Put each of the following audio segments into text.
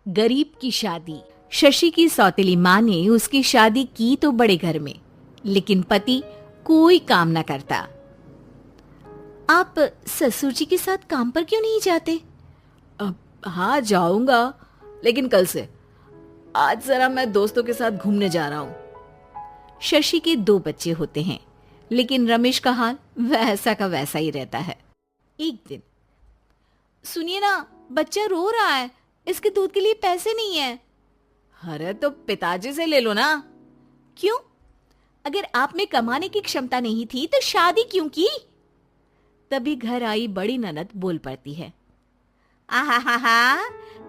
गरीब की शादी। शशि की सौतेली माँ ने उसकी शादी की तो बड़े घर में, लेकिन पति कोई काम न करता। आप ससुर जी के साथ काम पर क्यों नहीं जाते? हाँ जाऊंगा, लेकिन कल से। आज जरा मैं दोस्तों के साथ घूमने जा रहा हूँ। शशि के 2 बच्चे होते हैं, लेकिन रमेश का हाल वैसा का वैसा ही रहता है। एक दिन, सुनिए ना, बच्चा रो रहा है, इसके दूध के लिए पैसे नहीं है। अरे तो पिताजी से ले लो ना। क्यों? अगर आप में कमाने की क्षमता नहीं थी तो शादी क्यों की? तभी घर आई बड़ी ननद बोल पड़ती है। आहा,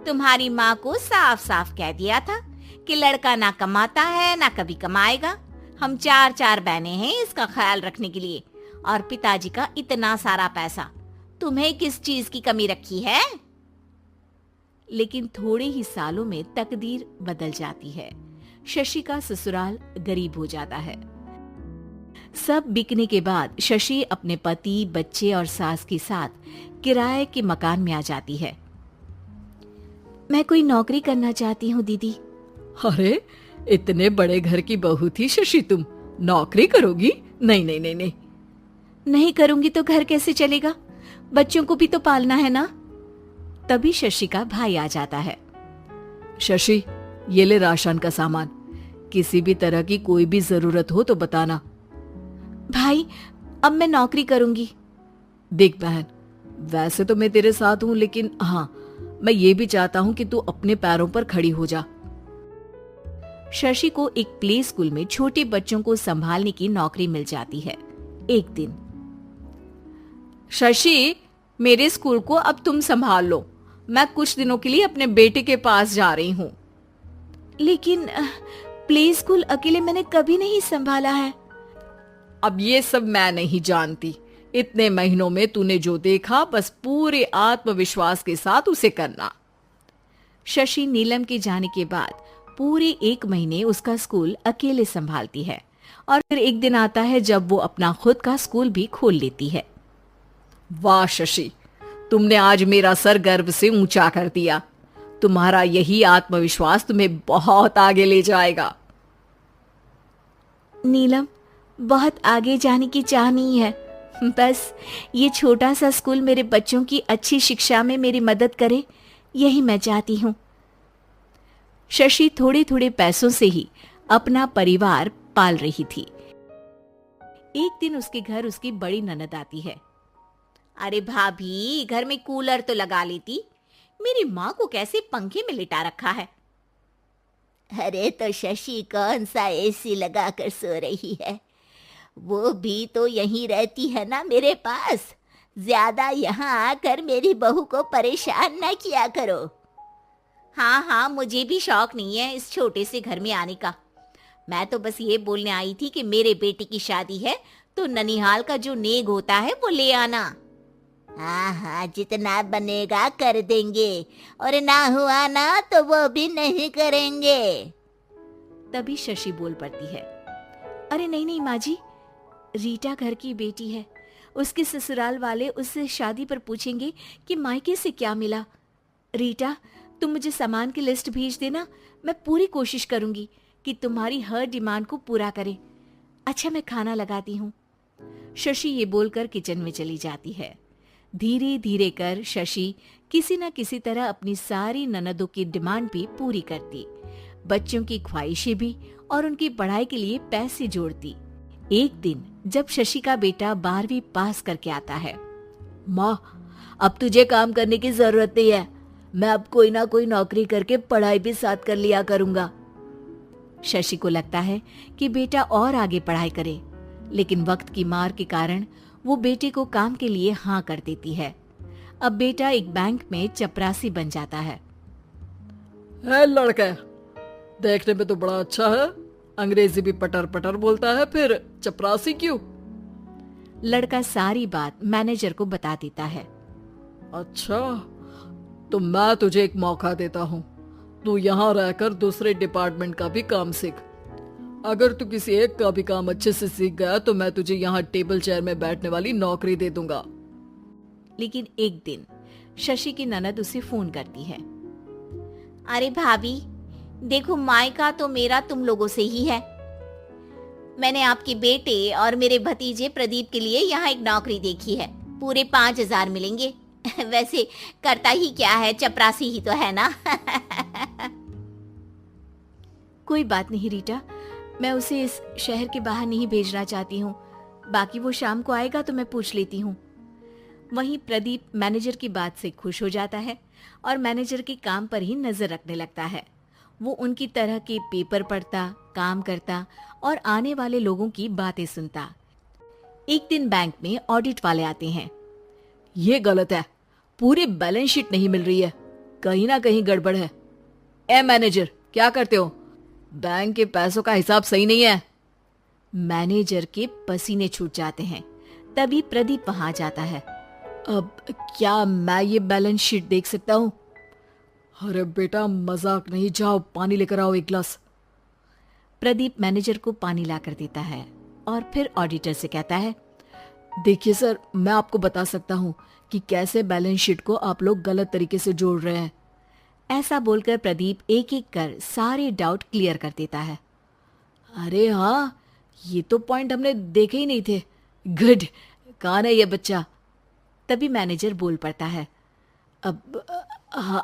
तुम्हारी माँ को साफ साफ कह दिया था कि लड़का ना कमाता है ना कभी कमाएगा। हम 4 बहनें हैं इसका ख्याल रखने के लिए, और पिताजी का इतना सारा पैसा, तुम्हें किस चीज की कमी रखी है? लेकिन थोड़े ही सालों में तकदीर बदल जाती है। शशि का ससुराल गरीब हो जाता है। सब बिकने के बाद शशि अपने पति, बच्चे और सास के साथ किराए के मकान में आ जाती है। मैं कोई नौकरी करना चाहती हूँ दीदी। अरे इतने बड़े घर की बहू थी शशि, तुम नौकरी करोगी? नहीं नहीं नहीं नहीं। नहीं करूंगी तो घर कैसे चलेगा? बच्चों को भी तो पालना है ना। तभी शशि का भाई आ जाता है। शशि, ये ले राशन का सामान, किसी भी तरह की कोई भी जरूरत हो तो बताना। भाई, अब मैं नौकरी करूंगी। देख बहन, वैसे तो मैं तेरे साथ हूं, लेकिन हाँ, मैं ये भी चाहता हूं कि तू अपने पैरों पर खड़ी हो जा। शशि को एक प्ले स्कूल में छोटे बच्चों को संभालने की नौकरी मिल जाती है। एक दिन, शशि, मेरे स्कूल को अब तुम संभाल लो, मैं कुछ दिनों के लिए अपने बेटे के पास जा रही हूँ। लेकिन प्ले स्कूल अकेले मैंने कभी नहीं संभाला है। अब ये सब मैं नहीं जानती। इतने महीनों में तूने जो देखा, बस पूरे आत्मविश्वास के साथ उसे करना। शशि नीलम के जाने के बाद पूरे 1 महीने उसका स्कूल अकेले संभालती है, और फिर एक दिन आता है जब वो अपना खुद का स्कूल भी खोल लेती है। वाह शशि, तुमने आज मेरा सर गर्व से ऊंचा कर दिया। तुम्हारा यही आत्मविश्वास तुम्हें बहुत आगे ले जाएगा। नीलम, बहुत आगे जाने की चाह नहीं है, बस ये छोटा सा स्कूल मेरे बच्चों की अच्छी शिक्षा में मेरी मदद करे, यही मैं चाहती हूँ। शशि थोड़े थोड़े पैसों से ही अपना परिवार पाल रही थी। एक दिन उसके घर उसकी बड़ी ननद आती है। अरे भाभी, घर में कूलर तो लगा लेती, मेरी माँ को कैसे पंखे में लिटा रखा है? अरे तो शशि कौन सा एसी लगा कर सो रही है? वो भी तो यहीं रहती है ना मेरे पास। ज्यादा यहाँ आकर मेरी बहू को परेशान ना किया करो। हाँ, मुझे भी शौक नहीं है इस छोटे से घर में आने का। मैं तो बस ये बोलने आई थी कि मेरे बेटे की शादी है तो ननिहाल का जो नेग होता है वो ले आना। हाँ, जितना बनेगा कर देंगे, और ना हुआ ना तो वो भी नहीं करेंगे। तभी शशि बोल पड़ती है। अरे नहीं माँ जी, रीटा घर की बेटी है, उसके ससुराल वाले उससे शादी पर पूछेंगे कि मायके से क्या मिला। रीटा, तुम मुझे सामान की लिस्ट भेज देना, मैं पूरी कोशिश करूंगी कि तुम्हारी हर डिमांड को पूरा करें। अच्छा, मैं खाना लगाती हूँ। शशि ये बोलकर किचन में चली जाती है। धीरे धीरे कर शशि किसी न किसी तरह अपनी सारी ननदों की डिमांड भी पूरी करती, बच्चों की ख्वाहिशें भी, और उनकी पढ़ाई के लिए पैसे जोड़ती। एक दिन जब शशि का बेटा 12वीं पास करके आता है। माँ, अब तुझे काम करने की जरूरत नहीं है, मैं अब कोई ना कोई नौकरी करके पढ़ाई भी साथ कर लिया करूंगा। शशि को लगता है कि बेटा और आगे पढ़ाई करे, लेकिन वक्त की मार के कारण वो बेटे को काम के लिए हाँ कर देती है। अब बेटा एक बैंक में चपरासी बन जाता है। लड़का देखने में तो बड़ा अच्छा है, अंग्रेजी भी पटर पटर बोलता है, फिर चपरासी क्यों? लड़का सारी बात मैनेजर को बता देता है। अच्छा, तो मैं तुझे एक मौका देता हूँ, तू यहाँ रहकर दूसरे डिपार्टमेंट का भी काम सीख। अगर तू किसी एक का भी काम अच्छे से सीख गया तो मैं तुझे यहाँ टेबल चेयर में बैठने वाली नौकरी दे दूंगा। लेकिन एक दिन शशि की ननद उसे फोन करती है। अरे भाभी, देखो मायका तो मेरा तुम लोगों से ही है। मैंने आपके बेटे और मेरे भतीजे प्रदीप के लिए यहाँ एक नौकरी देखी है, पूरे 5,000 मिलेंगे। वैसे करता ही क्या है, चपरासी ही तो है ना। कोई बात नहीं रीटा, मैं उसे इस शहर के बाहर नहीं भेजना चाहती हूँ। बाकी वो शाम को आएगा तो मैं पूछ लेती हूँ। वहीं प्रदीप मैनेजर की बात से खुश हो जाता है और मैनेजर के काम पर ही नजर रखने लगता है। वो उनकी तरह के पेपर पढ़ता, काम करता और आने वाले लोगों की बातें सुनता। एक दिन बैंक में ऑडिट वाले आते हैं। ये गलत है, पूरी बैलेंस शीट नहीं मिल रही है, कहीं ना कहीं गड़बड़ है। ए मैनेजर, क्या करते हो? बैंक के पैसों का हिसाब सही नहीं है। मैनेजर के पसीने छूट जाते हैं। तभी प्रदीप वहां जाता है। अब क्या मैं ये बैलेंस शीट देख सकता हूँ? अरे बेटा मजाक नहीं, जाओ पानी लेकर आओ एक गिलास। प्रदीप मैनेजर को पानी लाकर देता है और फिर ऑडिटर से कहता है, देखिए सर, मैं आपको बता सकता हूँ कि कैसे बैलेंस शीट को आप लोग गलत तरीके से जोड़ रहे हैं। ऐसा बोलकर प्रदीप एक एक कर सारे डाउट क्लियर कर देता है। अरे हाँ, ये तो पॉइंट हमने देखे ही नहीं थे। गुड, कौन है ये बच्चा? तभी मैनेजर बोल पड़ता है, अब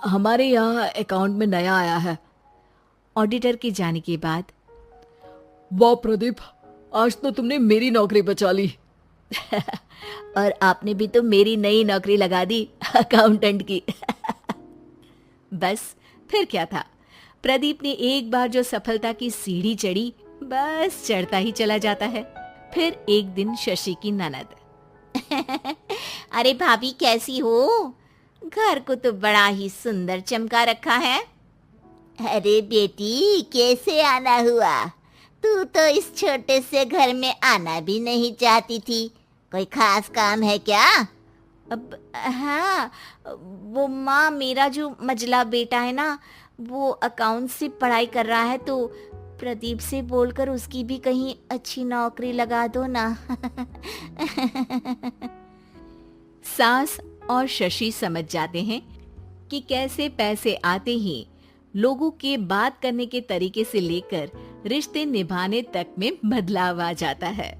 हमारे यहाँ अकाउंट में नया आया है। ऑडिटर के जाने के बाद, वाह प्रदीप, आज तो तुमने मेरी नौकरी बचा ली। और आपने भी तो मेरी नई नौकरी लगा दी, अकाउंटेंट की। बस फिर क्या था, प्रदीप ने एक बार जो सफलता की सीढ़ी चढ़ी, बस चढ़ता ही चला जाता है। फिर एक दिन शशि की ननद, अरे भाभी कैसी हो? घर को तो बड़ा ही सुंदर चमका रखा है। अरे बेटी, कैसे आना हुआ? तू तो इस छोटे से घर में आना भी नहीं चाहती थी, कोई खास काम है क्या? अब हाँ, वो माँ, मेरा जो मजला बेटा है ना, वो अकाउंट से पढ़ाई कर रहा है, तो प्रदीप से बोलकर उसकी भी कहीं अच्छी नौकरी लगा दो ना। सास और शशि समझ जाते हैं कि कैसे पैसे आते ही लोगों के बात करने के तरीके से लेकर रिश्ते निभाने तक में बदलाव आ जाता है।